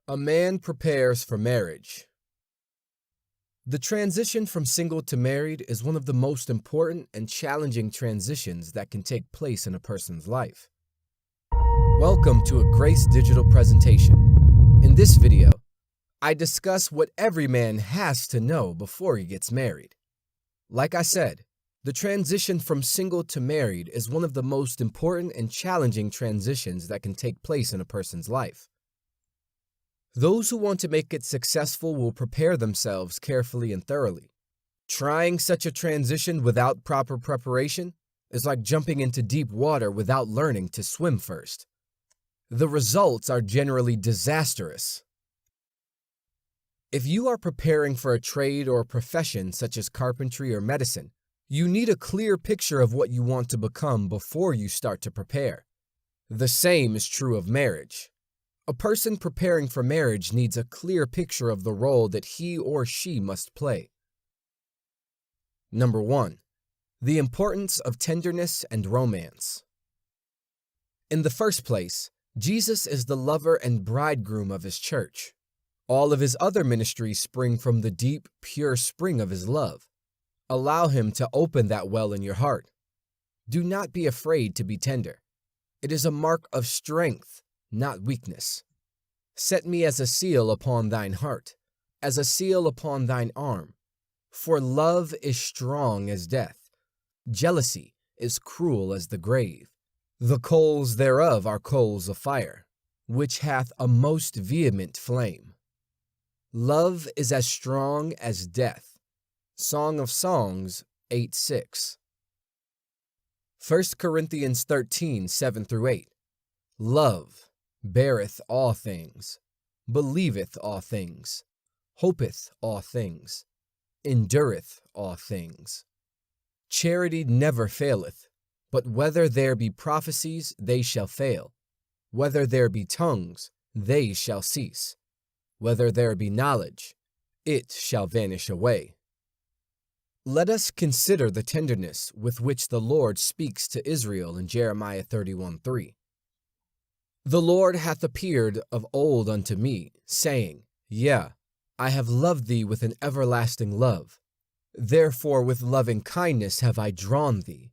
A man prepares for marriage. The transition from single to married is one of the most important and challenging transitions that can take place in a person's life. Welcome to a Grace Digital presentation. In this video, I discuss what every man has to know before he gets married. Like I said, the transition from single to married is one of the most important and challenging transitions that can take place in a person's life. Those who want to make it successful will prepare themselves carefully and thoroughly. Trying such a transition without proper preparation is like jumping into deep water without learning to swim first. The results are generally disastrous. If you are preparing for a trade or a profession such as carpentry or medicine, you need a clear picture of what you want to become before you start to prepare. The same is true of marriage. A person preparing for marriage needs a clear picture of the role that he or she must play. Number 1. The importance of tenderness and romance. In the first place, Jesus is the lover and bridegroom of his church. All of his other ministries spring from the deep, pure spring of his love. Allow him to open that well in your heart. Do not be afraid to be tender. It is a mark of strength, not weakness. Set me as a seal upon thine heart, as a seal upon thine arm. For love is strong as death. Jealousy is cruel as the grave. The coals thereof are coals of fire, which hath a most vehement flame. Love is as strong as death. Song of Songs 8:6. 1 Corinthians 13:7-8. Love beareth all things, believeth all things, hopeth all things, endureth all things. Charity never faileth, but whether there be prophecies, they shall fail. Whether there be tongues, they shall cease. Whether there be knowledge, it shall vanish away. Let us consider the tenderness with which the Lord speaks to Israel in Jeremiah 31:3. The Lord hath appeared of old unto me, saying, Yea, I have loved thee with an everlasting love. Therefore with loving kindness have I drawn thee.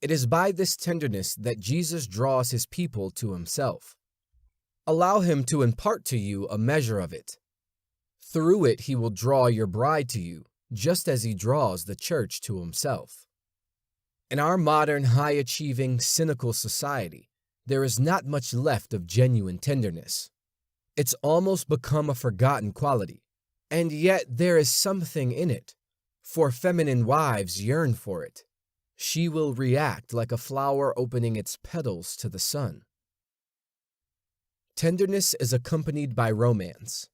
It is by this tenderness that Jesus draws his people to himself. Allow him to impart to you a measure of it. Through it he will draw your bride to you, just as he draws the church to himself. In our modern, high-achieving, cynical society, there is not much left of genuine tenderness. It's almost become a forgotten quality, and yet there is something in it, for feminine wives yearn for it. She will react like a flower opening its petals to the sun. Tenderness is accompanied by romance.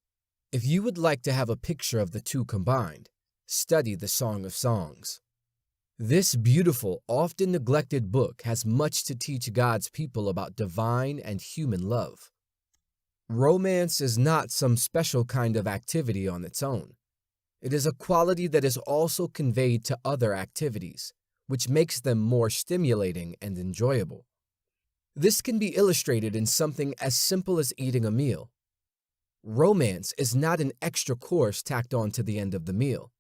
If you would like to have a picture of the two combined, study the Song of Songs. This beautiful, often neglected book has much to teach God's people about divine and human love. Romance is not some special kind of activity on its own. It is a quality that is also conveyed to other activities, which makes them more stimulating and enjoyable. This can be illustrated in something as simple as eating a meal. Romance is not an extra course tacked on to the end of the meal.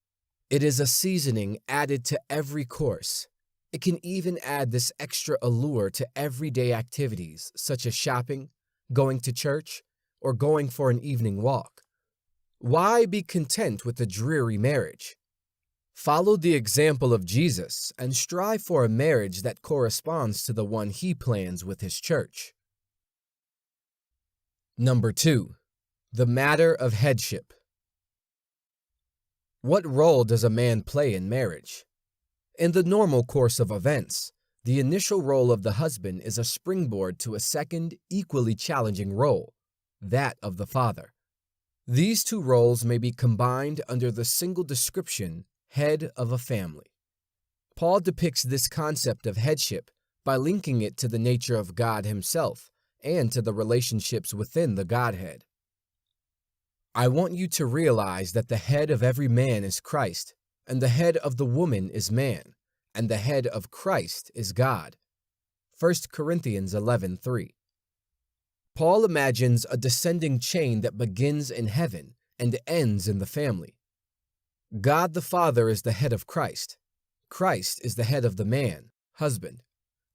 It is a seasoning added to every course. It can even add this extra allure to everyday activities such as shopping, going to church, or going for an evening walk. Why be content with a dreary marriage? Follow the example of Jesus and strive for a marriage that corresponds to the one he plans with his church. Number 2. The matter of headship. What role does a man play in marriage? In the normal course of events, the initial role of the husband is a springboard to a second, equally challenging role, that of the father. These two roles may be combined under the single description, head of a family. Paul depicts this concept of headship by linking it to the nature of God himself and to the relationships within the Godhead. I want you to realize that the head of every man is Christ, and the head of the woman is man, and the head of Christ is God. 1 Corinthians 11:3. Paul imagines a descending chain that begins in heaven and ends in the family. God the Father is the head of Christ. Christ is the head of the man, husband,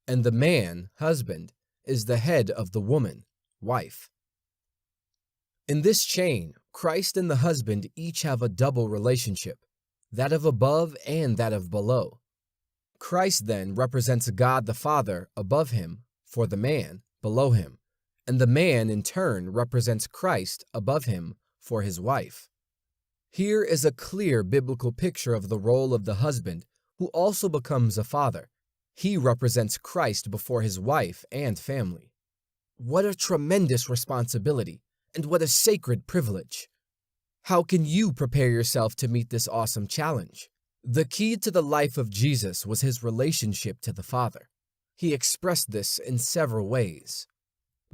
and the man, husband, is the head of the woman, wife. In this chain, Christ and the husband each have a double relationship, that of above and that of below. Christ then represents God the Father above him for the man below him, and the man in turn represents Christ above him for his wife. Here is a clear biblical picture of the role of the husband, who also becomes a father. He represents Christ before his wife and family. What a tremendous responsibility, and what a sacred privilege. How can you prepare yourself to meet this awesome challenge? The key to the life of Jesus was his relationship to the Father. He expressed this in several ways.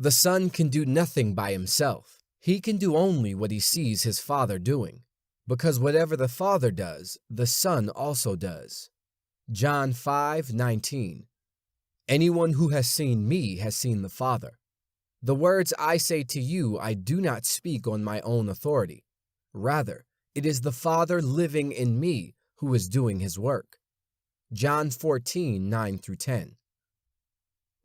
The Son can do nothing by himself. He can do only what he sees his Father doing, because whatever the Father does, the Son also does. John 5:19. Anyone who has seen me has seen the Father. The words I say to you I do not speak on my own authority. Rather, it is the Father living in me who is doing his work. John 14:9-10.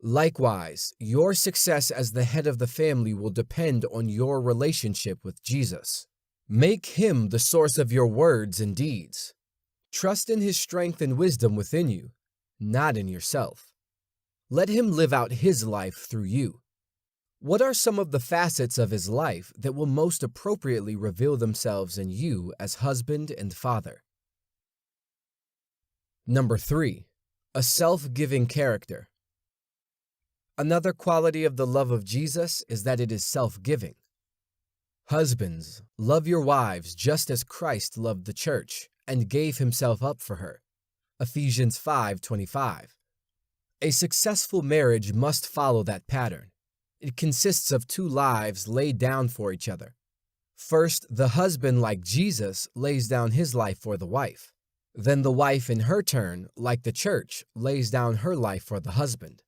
Likewise, your success as the head of the family will depend on your relationship with Jesus. Make him the source of your words and deeds. Trust in his strength and wisdom within you, not in yourself. Let him live out his life through you. What are some of the facets of his life that will most appropriately reveal themselves in you as husband and father? Number 3, a self-giving character. Another quality of the love of Jesus is that it is self-giving. Husbands, love your wives just as Christ loved the church and gave himself up for her. Ephesians 5:25. A successful marriage must follow that pattern. It consists of two lives laid down for each other. First, the husband, like Jesus, lays down his life for the wife. Then the wife, in her turn, like the church, lays down her life for the husband.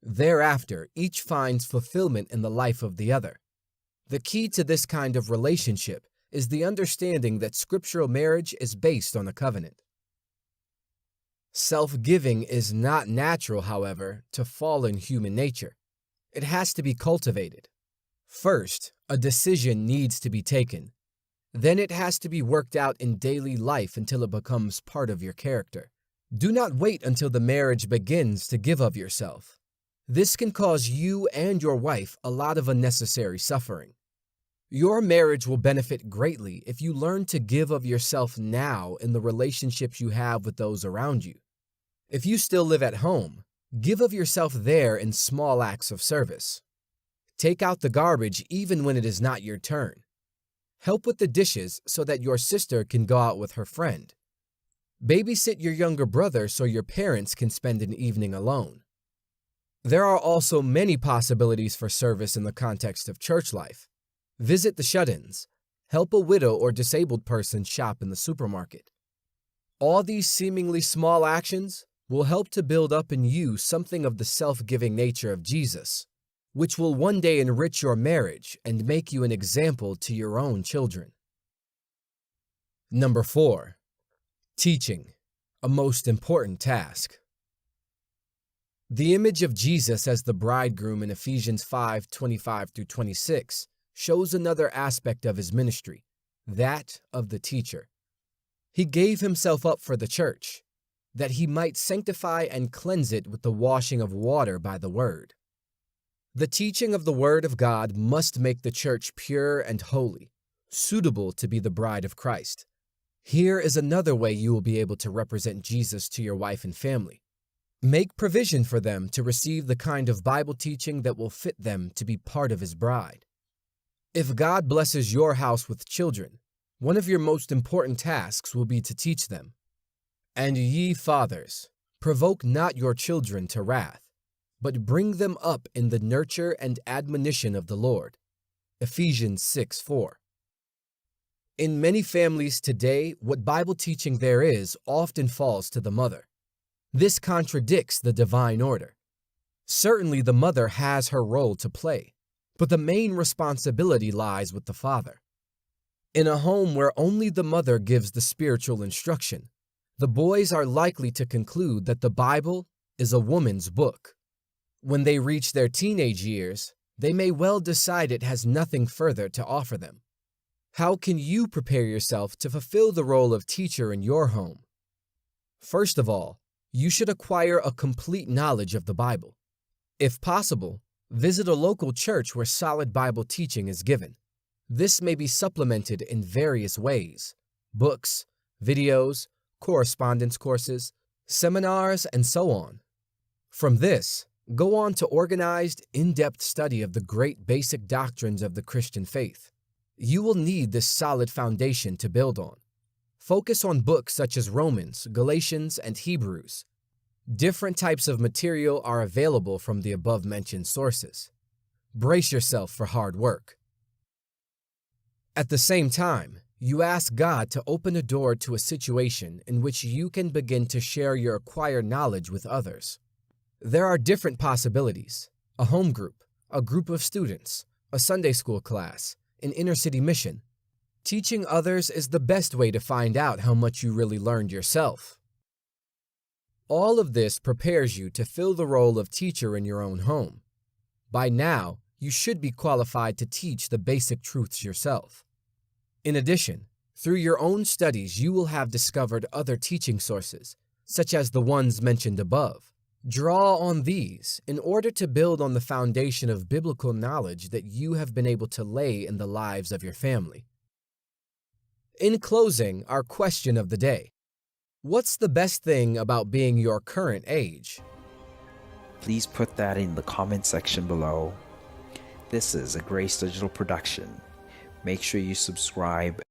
Thereafter, each finds fulfillment in the life of the other. The key to this kind of relationship is the understanding that scriptural marriage is based on a covenant. Self-giving is not natural, however, to fallen human nature. It has to be cultivated. First, a decision needs to be taken. Then it has to be worked out in daily life until it becomes part of your character. Do not wait until the marriage begins to give of yourself. This can cause you and your wife a lot of unnecessary suffering. Your marriage will benefit greatly if you learn to give of yourself now in the relationships you have with those around you. If you still live at home, give of yourself there in small acts of service. Take out the garbage even when it is not your turn. Help with the dishes so that your sister can go out with her friend. Babysit your younger brother so your parents can spend an evening alone. There are also many possibilities for service in the context of church life. Visit the shut-ins. Help a widow or disabled person shop in the supermarket. All these seemingly small actions will help to build up in you something of the self-giving nature of Jesus, which will one day enrich your marriage and make you an example to your own children. Number 4, teaching, a most important task. The image of Jesus as the bridegroom in Ephesians 5:25-26 shows another aspect of his ministry, that of the teacher. He gave himself up for the church, that he might sanctify and cleanse it with the washing of water by the word. The teaching of the Word of God must make the church pure and holy, suitable to be the bride of Christ. Here is another way you will be able to represent Jesus to your wife and family. Make provision for them to receive the kind of Bible teaching that will fit them to be part of his bride. If God blesses your house with children, one of your most important tasks will be to teach them. And ye fathers, provoke not your children to wrath, but bring them up in the nurture and admonition of the Lord. Ephesians 6:4. In many families today, what Bible teaching there is often falls to the mother. This contradicts the divine order. Certainly, the mother has her role to play, but the main responsibility lies with the father. In a home where only the mother gives the spiritual instruction, the boys are likely to conclude that the Bible is a woman's book. When they reach their teenage years, they may well decide it has nothing further to offer them. How can you prepare yourself to fulfill the role of teacher in your home? First of all, you should acquire a complete knowledge of the Bible. If possible, visit a local church where solid Bible teaching is given. This may be supplemented in various ways: books, videos, correspondence courses, seminars, and so on. From this, go on to organized, in-depth study of the great basic doctrines of the Christian faith. You will need this solid foundation to build on. Focus on books such as Romans, Galatians, and Hebrews. Different types of material are available from the above-mentioned sources. Brace yourself for hard work. At the same time, you ask God to open a door to a situation in which you can begin to share your acquired knowledge with others. There are different possibilities: a home group, a group of students, a Sunday school class, an inner-city mission. Teaching others is the best way to find out how much you really learned yourself. All of this prepares you to fill the role of teacher in your own home. By now, you should be qualified to teach the basic truths yourself. In addition, through your own studies, you will have discovered other teaching sources, such as the ones mentioned above. Draw on these in order to build on the foundation of biblical knowledge that you have been able to lay in the lives of your family. In closing, our question of the day: what's the best thing about being your current age? Please put that in the comment section below. This is a Grace Digital production. Make sure you subscribe